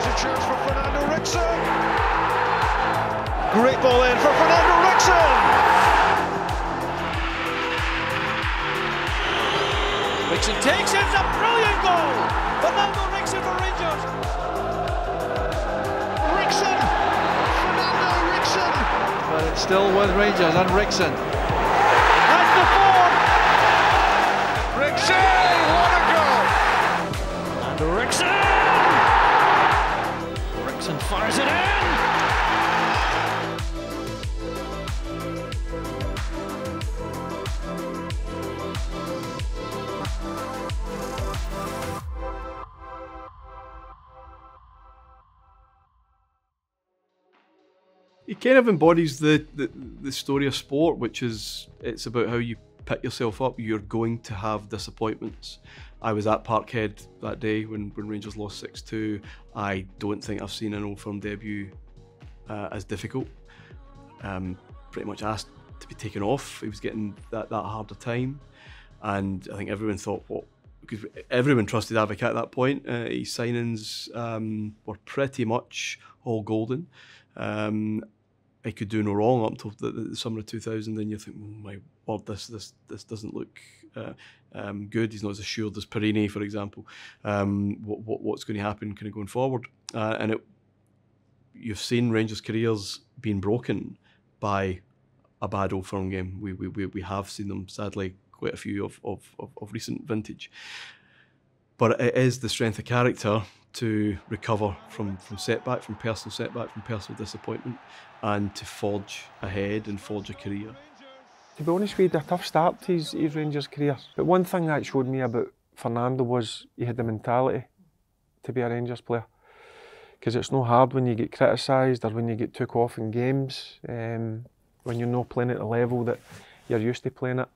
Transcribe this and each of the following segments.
There's a chance for Fernando Ricksen. Great ball in for Fernando Ricksen. Ricksen takes it, it's a brilliant goal. Fernando Ricksen for Rangers. Ricksen, Fernando Ricksen. But it's still with Rangers and Ricksen. That's the fourth. Ricksen, what a goal. Fernando Ricksen. Ricksen fires it in. He kind of embodies the story of sport, which is it's about how you pick yourself up. You're going to have disappointments. I was at Parkhead that day when Rangers lost 6-2. I don't think I've seen an Old Firm debut as difficult. Pretty much asked to be taken off. He was getting that harder time, and I think everyone thought, what? Because everyone trusted Advocat at that point. His signings were pretty much all golden. He could do no wrong up until the summer of 2000. Then you think, oh my word, this doesn't look good. He's not as assured as Perini, for example. What's going to happen kind of going forward? And you've seen Rangers' careers being broken by a bad Old Firm game. We have seen them, sadly, quite a few of recent vintage. But it is the strength of character to recover from setback, from personal disappointment, and to forge ahead and forge a career. To be honest with you, he had a tough start to his Rangers career. But one thing that showed me about Fernando was he had the mentality to be a Rangers player. Because it's no hard when you get criticised or when you get took off in games, when you're not playing at the level that you're used to playing at.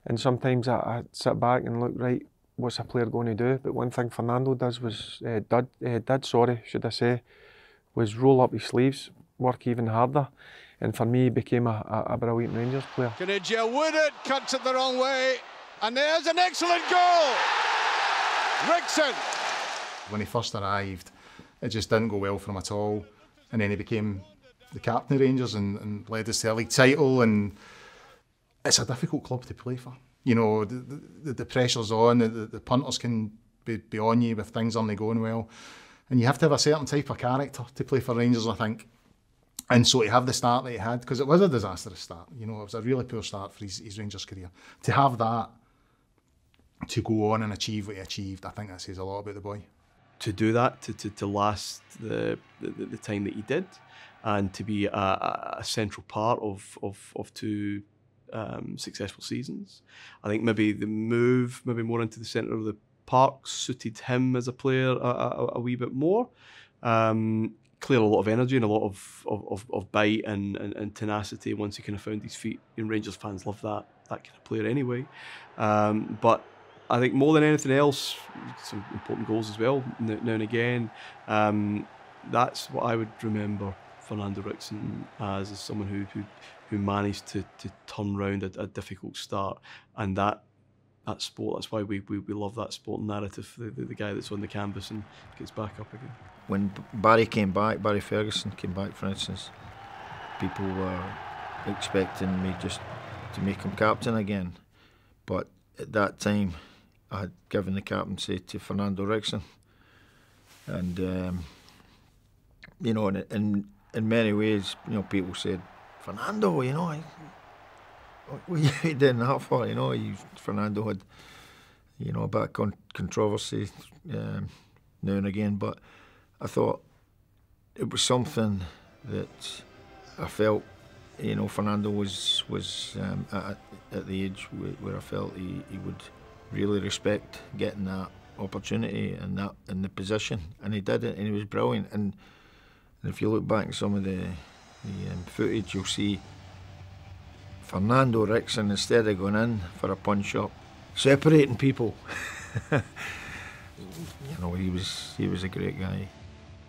And sometimes I sit back and look, right, what's a player going to do? But one thing Fernando does was, was roll up his sleeves, work even harder. And for me, he became a brilliant Rangers player. Caniggia with it, cuts it the wrong way, and there's an excellent goal! Ricksen! When he first arrived, it just didn't go well for him at all. And then he became the captain of Rangers and led us to a league title. And it's a difficult club to play for. You know, the pressure's on, the punters can be on you if things aren't going well. And you have to have a certain type of character to play for Rangers, I think. And so to have the start that he had, because it was a disastrous start, you know, it was a really poor start for his Rangers career. To have that, to go on and achieve what he achieved, I think that says a lot about the boy. To do that, to last the time that he did, and to be a central part of two successful seasons. I think maybe the move, more into the centre of the park, suited him as a player a wee bit more. Clearly a lot of energy and a lot of bite and tenacity once he kind of found his feet. And Rangers fans love that kind of player anyway. But I think more than anything else, some important goals as well now and again. That's what I would remember Fernando Ricksen as someone who managed to turn around a difficult start, and that sport. That's why we love that sport narrative. The guy that's on the canvas and gets back up again. When Barry Ferguson came back, for instance, people were expecting me just to make him captain again, but at that time I had given the captaincy to Fernando Ricksen, and you know, in many ways, you know, people said, Fernando, you know, what are you doing that for? You know, Fernando had, you know, a bit of controversy now and again, but I thought it was something that I felt, you know, Fernando was at the age where I felt he would really respect getting that opportunity and the position, and he did it, and he was brilliant. And if you look back at some of the footage, you'll see Fernando Ricksen, instead of going in for a punch-up, separating people. You know, he was a great guy.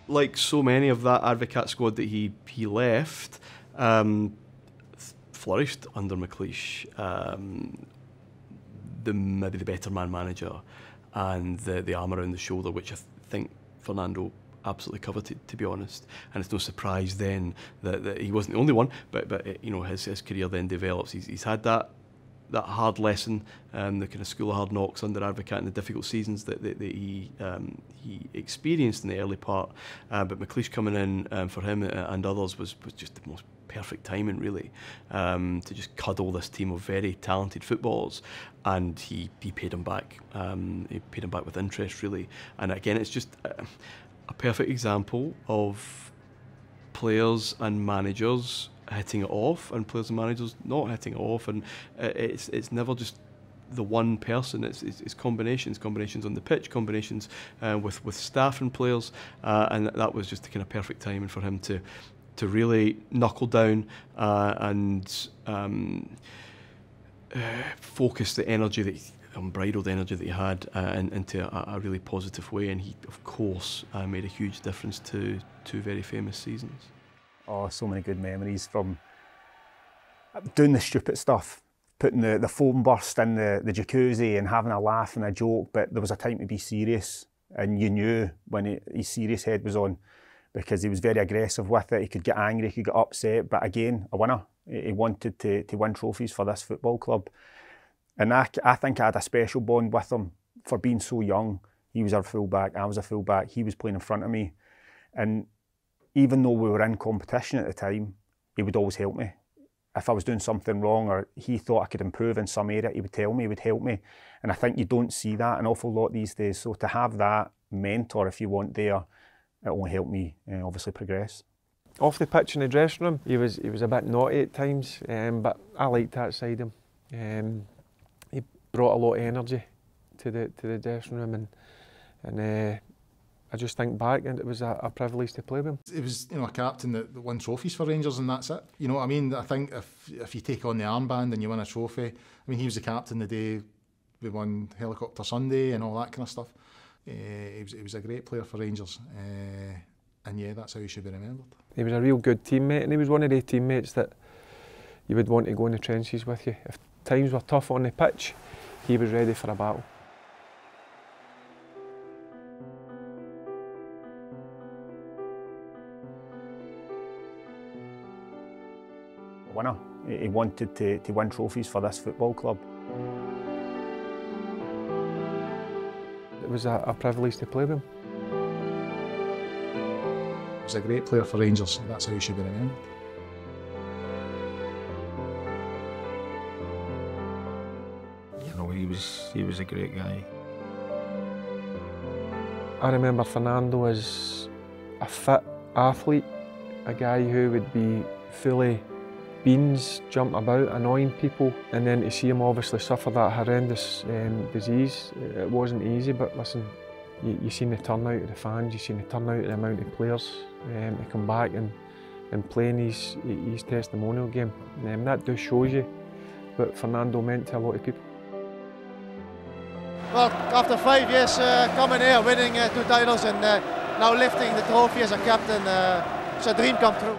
Like so many of that Advocat squad that he left, flourished under McLeish. Maybe the better man manager and the arm around the shoulder, which I think Fernando absolutely coveted, to be honest. And it's no surprise then that he wasn't the only one, but you know, his career then develops. He's had that hard lesson, the kind of school of hard knocks under Advocat and the difficult seasons that he experienced in the early part. But McLeish coming in for him and others was just the most perfect timing, really, to just cuddle this team of very talented footballers, and he paid him back. He paid him back with interest, really. And again, it's just a perfect example of players and managers hitting it off, and players and managers not hitting it off, and it's never just the one person. It's combinations on the pitch, combinations with staff and players, and that was just the kind of perfect timing for him to really knuckle down and focus the energy unbridled energy that he had into a really positive way, and he of course made a huge difference to two very famous seasons. Oh, so many good memories from doing the stupid stuff, putting the foam burst in the jacuzzi and having a laugh and a joke, but there was a time to be serious, and you knew when his serious head was on, because he was very aggressive with it. He could get angry, he could get upset, but again, a winner. He wanted to win trophies for this football club. And I think I had a special bond with him for being so young. He was our fullback, I was a fullback, he was playing in front of me. And even though we were in competition at the time, he would always help me. If I was doing something wrong or he thought I could improve in some area, he would tell me, he would help me. And I think you don't see that an awful lot these days. So to have that mentor, if you want, there, it only helped me obviously progress. Off the pitch in the dressing room, he was a bit naughty at times, but I liked that side of him. He brought a lot of energy to the dressing room, and I just think back, and it was a privilege to play with him. He was, a captain that won trophies for Rangers, and that's it. You know what I mean? I think if you take on the armband and you win a trophy, I mean, he was the captain the day we won Helicopter Sunday and all that kind of stuff. He was a great player for Rangers, and yeah, that's how he should be remembered. He was a real good teammate, and he was one of the teammates that you would want to go in the trenches with you. If times were tough on the pitch, he was ready for a battle. A winner. He wanted to win trophies for this football club. It was a privilege to play with him. He was a great player for Rangers, that's how he should be remembered. He was a great guy. I remember Fernando as a fit athlete, a guy who would be fully beans, jump about, annoying people, and then to see him obviously suffer that horrendous disease, it wasn't easy, but listen, you seen the turnout of the fans, you seen the turnout of the amount of players to come back and play in his testimonial game. That just shows you what Fernando meant to a lot of people. Well, after 5 years coming here, winning 2 titles and now lifting the trophy as a captain, it's a dream come true.